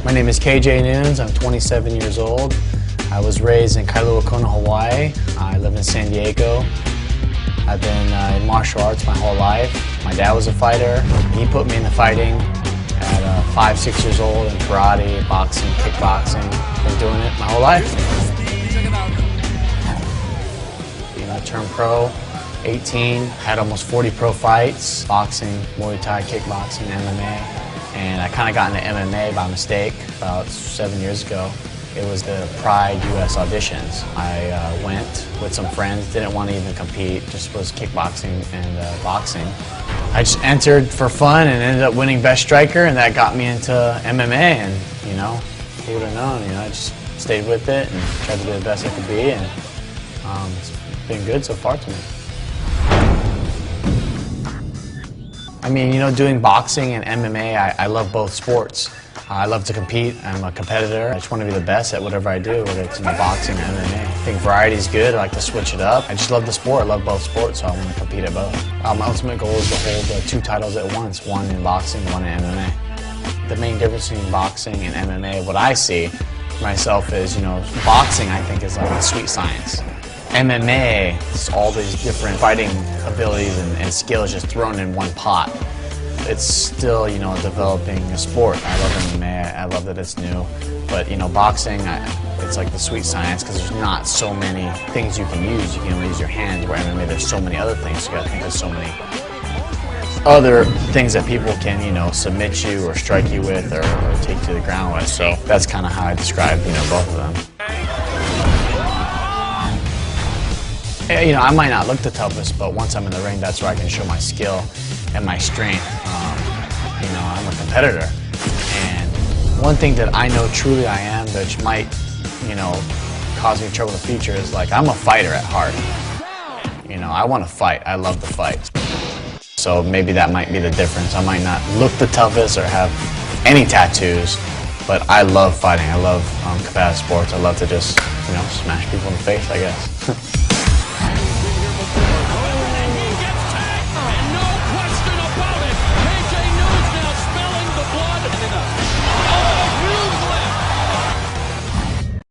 My name is KJ Nunes. I'm 27 years old. I was raised in Kailua Kona, Hawaii. I live in San Diego. I've been in martial arts my whole life. My dad was a fighter. He put me into fighting at 5, 6 years old in karate, boxing, kickboxing. Been doing it my whole life. You know, turned pro, 18, had almost 40 pro fights, boxing, Muay Thai, kickboxing, MMA. And I kind of got into MMA by mistake about 7 years ago. It was the Pride US auditions. I went with some friends, didn't want to even compete, just was kickboxing and boxing. I just entered for fun and ended up winning Best Striker, and that got me into MMA. And you know, who would have known? You know, I just stayed with it and tried to be the best I could be, and it's been good so far to me. I mean, you know, doing boxing and MMA, I love both sports. I love to compete. I'm a competitor. I just want to be the best at whatever I do, whether it's in the boxing or MMA. I think variety is good. I like to switch it up. I just love the sport. I love both sports, so I want to compete at both. My ultimate goal is to hold 2 titles at once, one in boxing, one in MMA. The main difference between boxing and MMA, what I see for myself is, you know, boxing I think is like a sweet science. MMA is all these different fighting abilities and skills just thrown in one pot. It's still, you know, developing a sport. I love MMA, I love that it's new. But, you know, boxing, it's like the sweet science because there's not so many things you can use. You can only use your hands, where MMA there's so many other things. You gotta think of so many other things that people can, you know, submit you or strike you with or take to the ground with. So that's kind of how I describe, you know, both of them. You know, I might not look the toughest, but once I'm in the ring, that's where I can show my skill and my strength. You know, I'm a competitor. And one thing that I know truly I am, which might, you know, cause me trouble in the future, is like, I'm a fighter at heart. You know, I want to fight. I love to fight. So maybe that might be the difference. I might not look the toughest or have any tattoos, but I love fighting. I love competitive sports. I love to just, you know, smash people in the face, I guess.